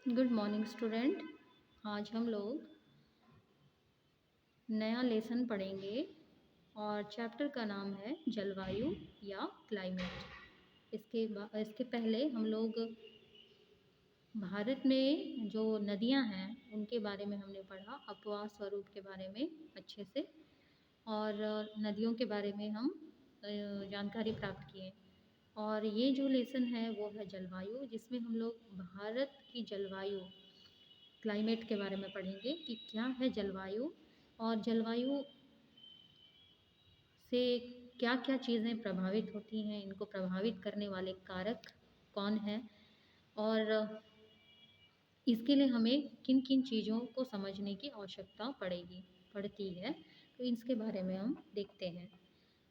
Good morning student. आज हम लोग नया लेसन पढ़ेंगे और चैप्टर का नाम है जलवायु या क्लाइमेट। इसके पहले हम लोग भारत में जो नदियां हैं उनके बारे में हमने पढ़ा, अपवाह स्वरूप के बारे में अच्छे से, और नदियों के बारे में हम जानकारी प्राप्त किए। और ये जो लेसन है वो है जलवायु, जिसमें हम लोग भारत की जलवायु क्लाइमेट के बारे में पढ़ेंगे कि क्या है जलवायु और जलवायु से क्या क्या चीज़ें प्रभावित होती हैं, इनको प्रभावित करने वाले कारक कौन हैं, और इसके लिए हमें किन किन चीज़ों को समझने की आवश्यकता पड़ती है। तो इसके बारे में हम देखते हैं।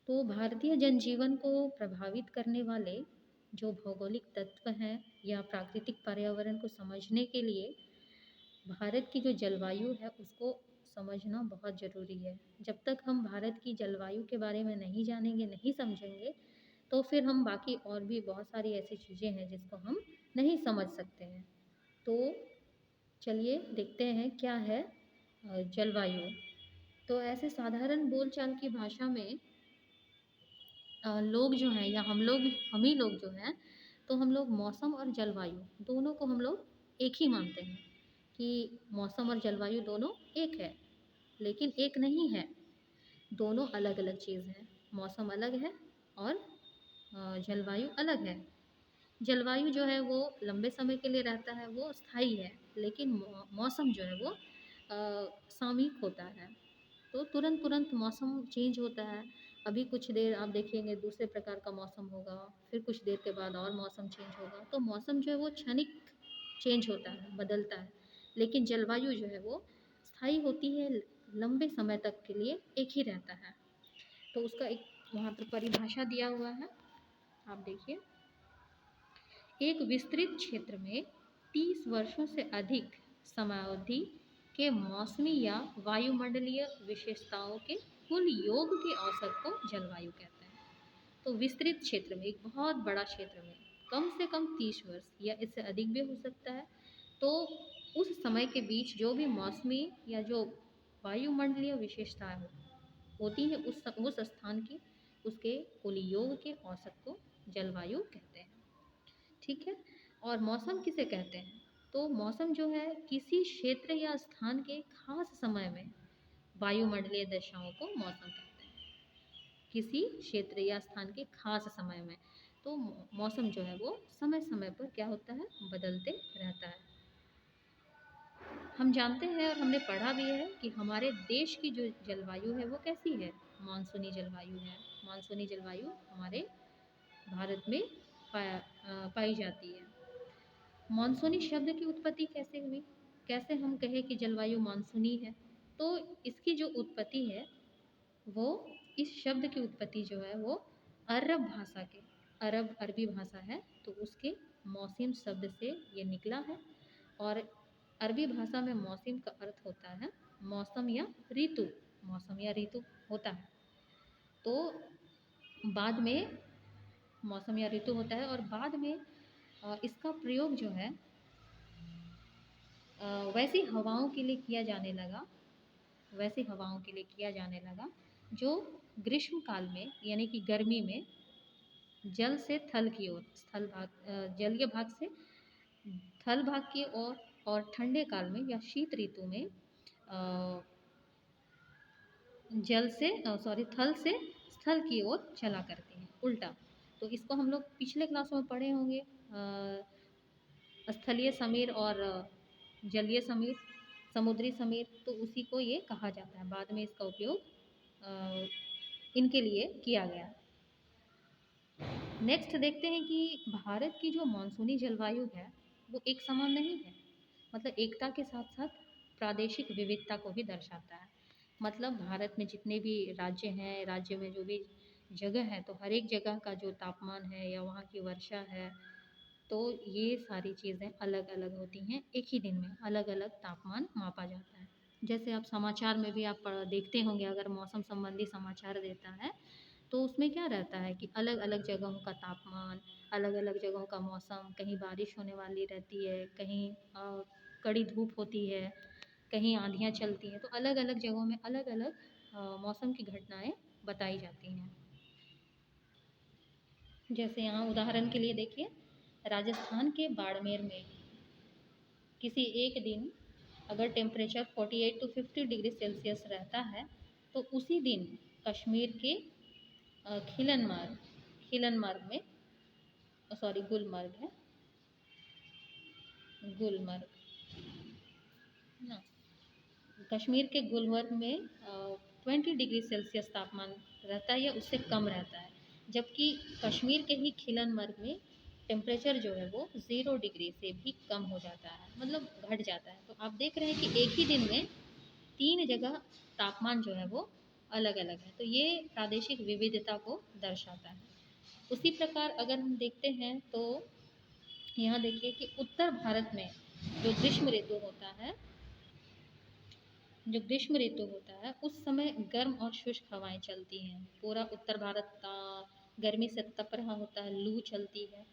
तो भारतीय जनजीवन को प्रभावित करने वाले जो भौगोलिक तत्व हैं या प्राकृतिक पर्यावरण को समझने के लिए भारत की जो जलवायु है उसको समझना बहुत ज़रूरी है। जब तक हम भारत की जलवायु के बारे में नहीं जानेंगे, नहीं समझेंगे, तो फिर हम बाकी और भी बहुत सारी ऐसी चीज़ें हैं जिसको हम नहीं समझ सकते हैं। तो चलिए देखते हैं क्या है जलवायु। तो ऐसे साधारण बोलचाल की भाषा में लोग जो हैं या हम ही लोग जो हैं, तो हम लोग मौसम और जलवायु दोनों को हम लोग एक ही मानते हैं कि मौसम और जलवायु दोनों एक है, लेकिन एक नहीं है। दोनों अलग अलग चीज़ हैं। मौसम अलग है और जलवायु अलग है। जलवायु जो है वो लंबे समय के लिए रहता है, वो स्थायी है, लेकिन मौसम जो है वो सामयिक होता है। तो तुरंत तुरंत मौसम चेंज होता है। अभी कुछ देर आप देखेंगे दूसरे प्रकार का मौसम होगा, फिर कुछ देर के बाद और मौसम चेंज होगा। तो मौसम जो है वो क्षणिक चेंज होता है, बदलता है, लेकिन जलवायु जो है वो स्थायी होती है, लंबे समय तक के लिए एक ही रहता है। तो उसका एक वहाँ पर परिभाषा दिया हुआ है, आप देखिए। एक विस्तृत क्षेत्र में 30 वर्षों से अधिक समयावधि के मौसमी या वायुमंडलीय विशेषताओं के कुल योग के औसत को जलवायु कहते हैं। तो विस्तृत क्षेत्र में, एक बहुत बड़ा क्षेत्र में, कम से कम 30 वर्ष या इससे अधिक भी हो सकता है, तो उस समय के बीच जो भी मौसमी या जो वायुमंडलीय विशेषताएं होती है उस स्थान की, उसके कुल योग के औसत को जलवायु कहते हैं। ठीक है। और मौसम किसे कहते हैं? तो मौसम जो है किसी क्षेत्र या स्थान के खास समय में वायुमंडलीय दशाओं को मौसम कहते हैं। किसी क्षेत्र या स्थान के खास समय में। तो मौसम जो है वो समय समय पर क्या होता है, बदलते रहता है। हम जानते हैं और हमने पढ़ा भी है कि हमारे देश की जो जलवायु है वो कैसी है, मानसूनी जलवायु है। मानसूनी जलवायु हमारे भारत में पाई जाती है। मानसूनी शब्द की उत्पत्ति कैसे हुई? कैसे हम कहें कि जलवायु मानसूनी है? तो इसकी जो उत्पत्ति है वो, इस शब्द की उत्पत्ति जो है वो अरब भाषा के, अरब अरबी भाषा है, तो उसके मौसम शब्द से ये निकला है। और अरबी भाषा में मौसम का अर्थ होता है मौसम या ऋतु। मौसम या ऋतु होता है। तो बाद में मौसम या ऋतु होता है, और बाद में इसका प्रयोग जो है वैसी हवाओं के लिए किया जाने लगा, वैसी हवाओं के लिए किया जाने लगा जो ग्रीष्म काल में यानी कि गर्मी में जल से थल की ओर, जलीय भाग से थल भाग की ओर, और ठंडे काल में या शीत ऋतु में थल से स्थल की ओर चला करती हैं, उल्टा। तो इसको हम लोग पिछले क्लासों में पढ़े होंगे, स्थलीय समीर और जलीय समीर, समुद्री समीर, तो उसी को ये कहा जाता है। बाद में इसका उपयोग इनके लिए किया गया। नेक्स्ट देखते हैं कि भारत की जो मानसूनी जलवायु है वो एक समान नहीं है। मतलब एकता के साथ साथ प्रादेशिक विविधता को भी दर्शाता है। मतलब भारत में जितने भी राज्य हैं, राज्य में जो भी जगह है, तो हर एक जगह का जो तापमान है या वहाँ की वर्षा है, तो ये सारी चीज़ें अलग अलग होती हैं। एक ही दिन में अलग अलग तापमान मापा जाता है। जैसे आप समाचार में भी आप देखते होंगे, अगर मौसम संबंधी समाचार देता है तो उसमें क्या रहता है कि अलग-अलग जगहों का तापमान, अलग-अलग जगहों का मौसम, कहीं बारिश होने वाली रहती है, कहीं कड़ी धूप होती है, कहीं आँधियाँ चलती हैं, तो अलग-अलग जगहों में अलग-अलग मौसम की घटनाएँ बताई जाती हैं। जैसे यहाँ उदाहरण के लिए देखिए, राजस्थान के बाड़मेर में किसी एक दिन अगर टेम्परेचर 48 टू 50 डिग्री सेल्सियस रहता है, तो उसी दिन कश्मीर के खिलनमार्ग में, सॉरी गुलमर्ग है, गुलमर्ग ना, कश्मीर के गुलमर्ग में 20 डिग्री सेल्सियस तापमान रहता है या उससे कम रहता है, जबकि कश्मीर के ही खिलनमर्ग में टेम्परेचर जो है वो 0 डिग्री से भी कम हो जाता है, मतलब घट जाता है। तो आप देख रहे हैं कि एक ही दिन में 3 जगह तापमान जो है वो अलग-अलग है, तो ये प्रादेशिक विविधता को दर्शाता है। उसी प्रकार अगर हम देखते हैं तो यहाँ देखिए कि उत्तर भारत में जो ग्रीष्म ऋतु होता है, जो ग्रीष्म ऋतु होता है उस समय गर्म और शुष्क हवाएं चलती हैं। पूरा उत्तर भारत गर्मी से तप रहा होता है, लू चलती है,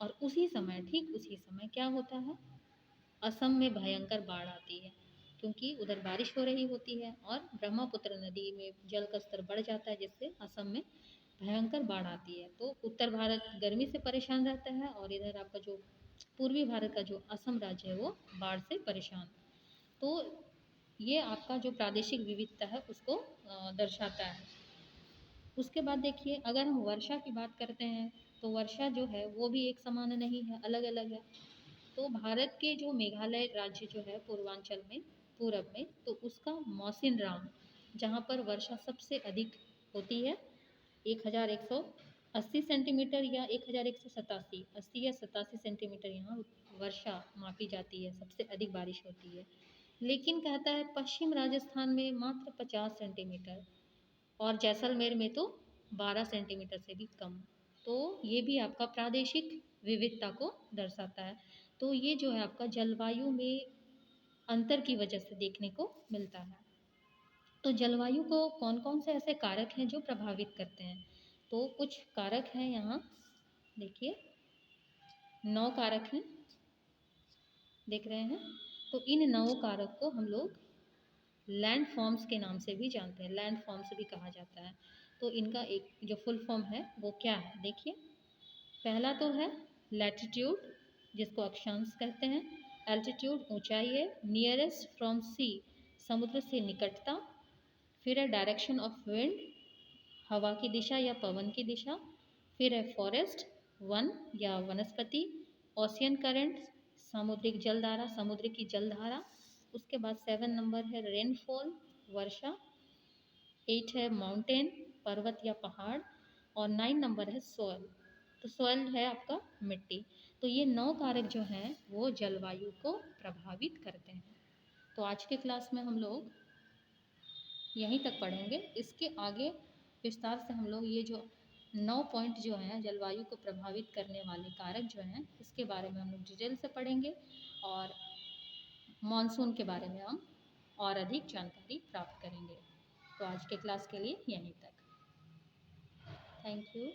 और उसी समय, ठीक उसी समय क्या होता है, असम में भयंकर बाढ़ आती है, क्योंकि उधर बारिश हो रही होती है और ब्रह्मपुत्र नदी में जल का स्तर बढ़ जाता है, जिससे असम में भयंकर बाढ़ आती है। तो उत्तर भारत गर्मी से परेशान रहता है और इधर आपका जो पूर्वी भारत का जो असम राज्य है वो बाढ़ से परेशान। तो ये आपका जो प्रादेशिक विविधता है उसको दर्शाता है। उसके बाद देखिए अगर हम वर्षा की बात करते हैं, तो वर्षा जो है वो भी एक समान नहीं है, अलग अलग है। तो भारत के जो मेघालय राज्य जो है पूर्वांचल में, पूरब में, तो उसका मौसिन राम, जहाँ पर वर्षा सबसे अधिक होती है, 1180 सेंटीमीटर या 1187, 80 या 87 सेंटीमीटर यहाँ वर्षा मापी जाती है, सबसे अधिक बारिश होती है। लेकिन कहता है पश्चिम राजस्थान में मात्र 50 सेंटीमीटर, और जैसलमेर में तो 12 सेंटीमीटर से भी कम। तो ये भी आपका प्रादेशिक विविधता को दर्शाता है। तो ये जो है आपका जलवायु में अंतर की वजह से देखने को मिलता है। तो जलवायु को कौन कौन से ऐसे कारक हैं जो प्रभावित करते हैं, तो कुछ कारक हैं यहाँ देखिए, 9 कारक हैं, देख रहे हैं। तो इन 9 कारक को हम लोग लैंड फॉर्म्स के नाम से भी जानते हैं, लैंड फॉर्म्स भी कहा जाता है। तो इनका एक जो फुल फॉर्म है वो क्या है देखिए, पहला तो है लैटिट्यूड, जिसको अक्षांश कहते हैं। एल्टीट्यूड ऊंचाई है। नियरेस्ट फ्रॉम सी, समुद्र से निकटता। फिर है डायरेक्शन ऑफ विंड, हवा की दिशा या पवन की दिशा। फिर है फॉरेस्ट, वन या वनस्पति। ओशियन करंट्स, सामुद्रिक जलधारा, समुद्र की जलधारा। उसके बाद 7 नंबर है रेनफॉल, वर्षा। 8 है माउंटेन, पर्वत या पहाड़। और 9 नंबर है सॉइल, तो सॉइल है आपका मिट्टी। तो ये 9 कारक जो हैं वो जलवायु को प्रभावित करते हैं। तो आज के क्लास में हम लोग यहीं तक पढ़ेंगे। इसके आगे विस्तार से हम लोग ये जो 9 पॉइंट जो हैं जलवायु को प्रभावित करने वाले कारक जो हैं, इसके बारे में हम लोग डिटेल से पढ़ेंगे, और मॉनसून के बारे में हम और अधिक जानकारी प्राप्त करेंगे। तो आज के क्लास के लिए यहीं तक। Thank you.